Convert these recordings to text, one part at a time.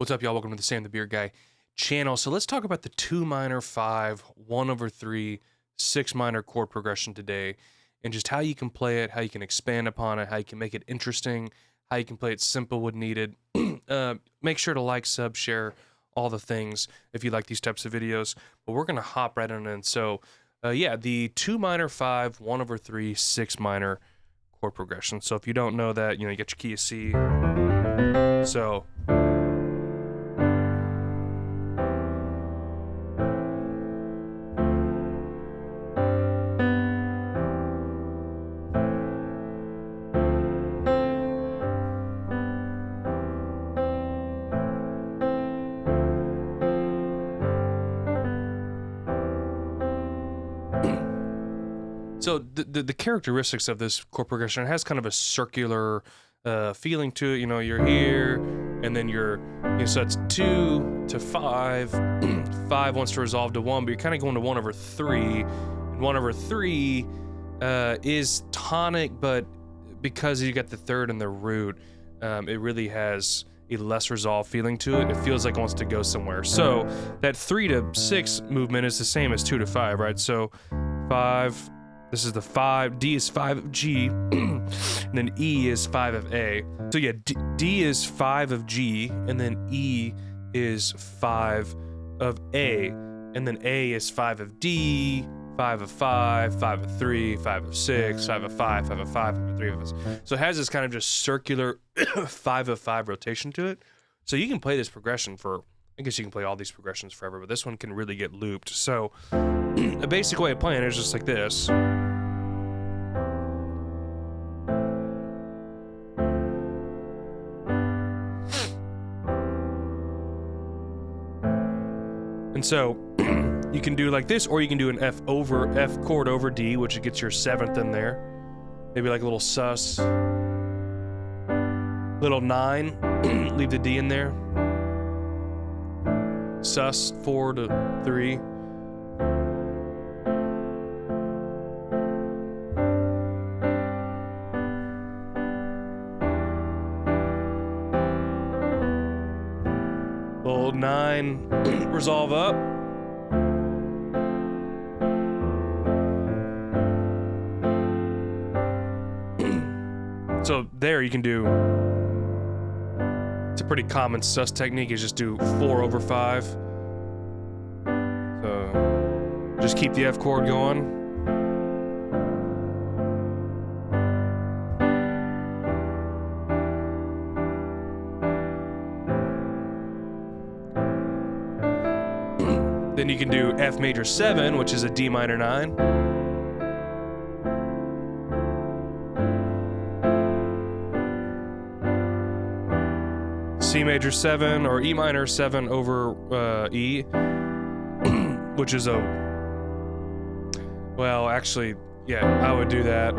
What's up, y'all? Welcome to the Sam the Beer Guy channel. So let's talk about the 2 minor 5, 1/3, 6 minor chord progression today, and just how you can play it, how you can expand upon it, how you can make it interesting, how you can play it simple when needed. Make sure to like, sub, share, all the things if you like these types of videos. But we're gonna hop right on in. So yeah, the 2 minor 5, 1/3, 6 minor chord progression. So if you don't know that, you get your key of C. So So the characteristics of this chord progression, it has kind of a circular feeling to it. You're here, and then so it's 2 to 5. 5 wants to resolve to 1, but you're kind of going to 1/3. And 1/3 is tonic, but because you got the third and the root, it really has a less resolved feeling to it. It feels like it wants to go somewhere. So that 3 to 6 movement is the same as 2 to 5, right? So 5. This is the 5, D is 5 of G, and then E is 5 of A. So yeah, D is 5 of G, and then E is 5 of A, and then A is 5 of D, 5 of 5, 5 of 3, 5 of 6, 5 of 5, 5 of 5, 5 of 3 of us. So it has this kind of just circular 5 of 5 rotation to it. So you can play this progression I guess you can play all these progressions forever, but this one can really get looped. So a basic way of playing it is just like this. And so you can do like this, or you can do an F chord over D, which gets your 7th in there. Maybe like a little sus. Little 9, leave the D in there. Sus 4 to 3. Little 9, resolve up. So there you can do, it's a pretty common sus technique, is just do 4/5. So just keep the F chord going. Then you can do F major 7, which is a D minor 9. C major 7 or E minor 7 over E, which is well, actually, yeah, I would do that,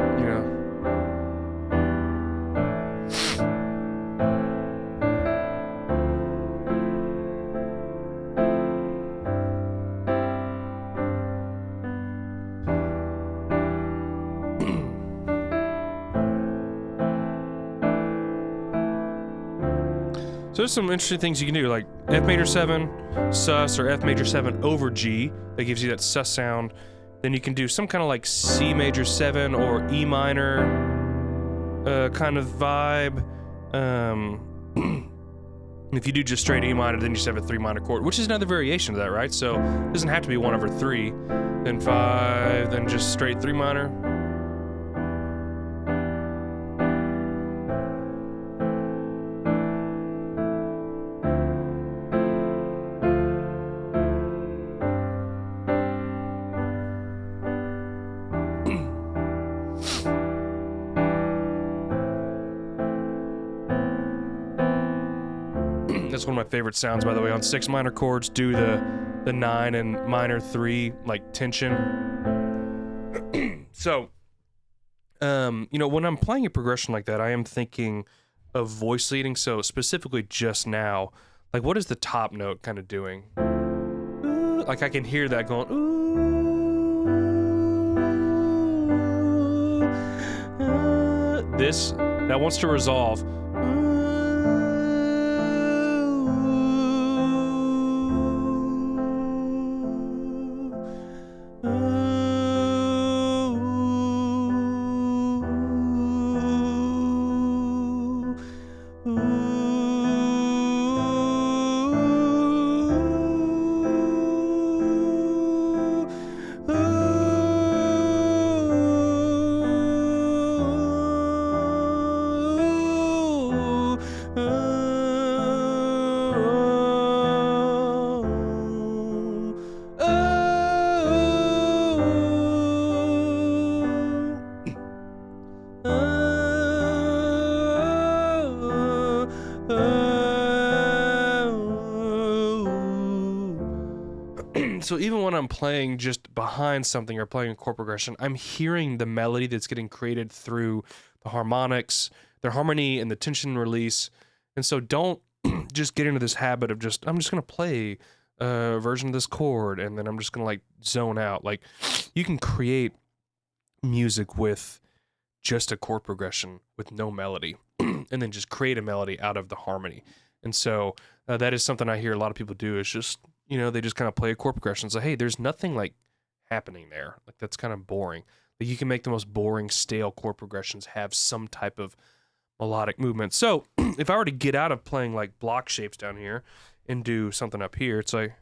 So there's some interesting things you can do, like F major 7 sus, or F major 7 over G. That gives you that sus sound. Then you can do some kind of like C major 7 or E minor kind of vibe. If you do just straight E minor, then you just have a 3 minor chord, which is another variation of that, right? So it doesn't have to be 1/3, then 5, then just straight 3 minor. That's one of my favorite sounds, by the way. On 6 minor chords, do the 9 and minor 3, like tension. So, when I'm playing a progression like that, I am thinking of voice leading. So specifically just now, like what is the top note kind of doing? Like I can hear that going, that wants to resolve. So even when I'm playing just behind something or playing a chord progression, I'm hearing the melody that's getting created through the harmonics, the harmony and the tension release. And so don't just get into this habit of I'm just going to play a version of this chord and then I'm just going to like zone out. Like you can create music with just a chord progression with no melody and then just create a melody out of the harmony. And so that is something I hear a lot of people do is just, they just kind of play a chord progression. So, hey, there's nothing like happening there. Like that's kind of boring. Like you can make the most boring, stale chord progressions have some type of melodic movement. So if I were to get out of playing like block shapes down here and do something up here, it's like...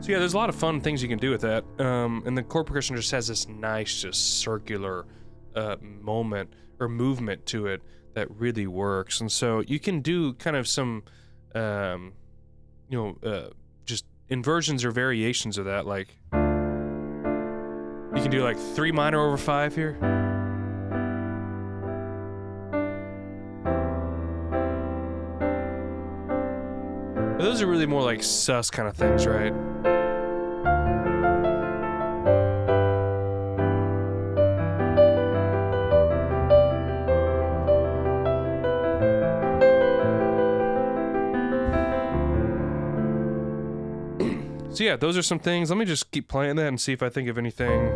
So yeah, there's a lot of fun things you can do with that. And the chord progression just has this nice, just circular moment or movement to it that really works. And so you can do kind of some, just inversions or variations of that. Like you can do like 3 minor over 5 here. Those are really more like sus kind of things, right? So yeah, those are some things. Let me just keep playing that and see if I think of anything.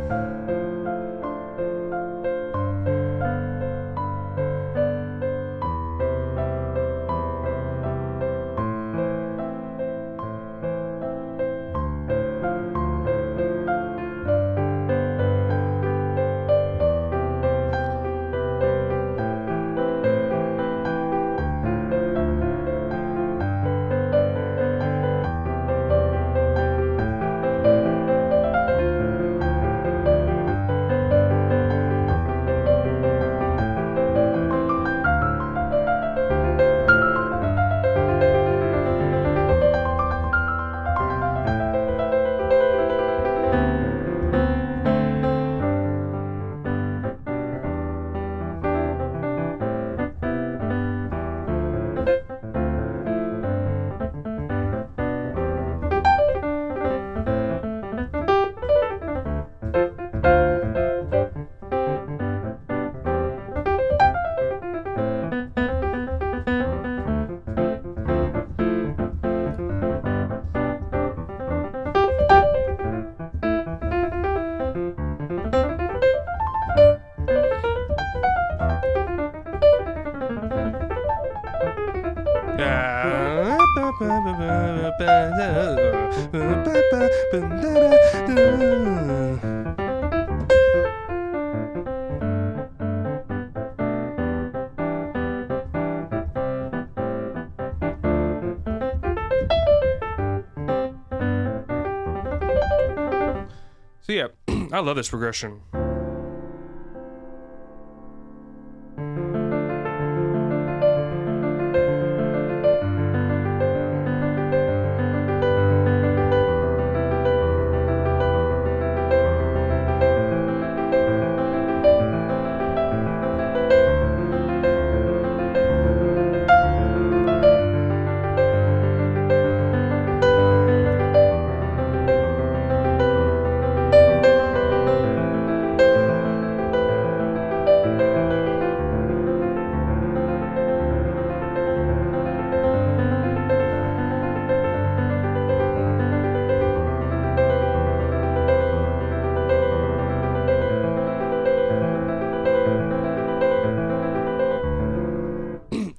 So yeah, I love this progression.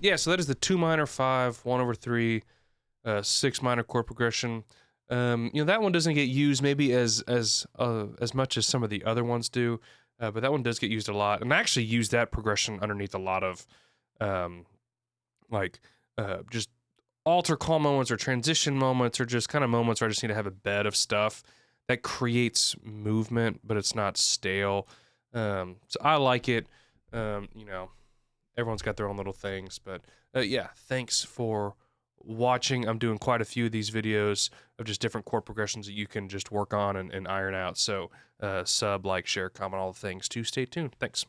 yeah, so that is the 2 minor 5 1/3 6 minor chord progression. That one doesn't get used maybe as much as some of the other ones do, but that one does get used a lot. And I actually use that progression underneath a lot of um, like just alter call moments or transition moments or just kind of moments where I just need to have a bed of stuff that creates movement, but it's not stale. So I like it. Everyone's got their own little things, but yeah, thanks for watching. I'm doing quite a few of these videos of just different chord progressions that you can just work on and iron out. So sub, like, share, comment, all the things to stay tuned. Thanks.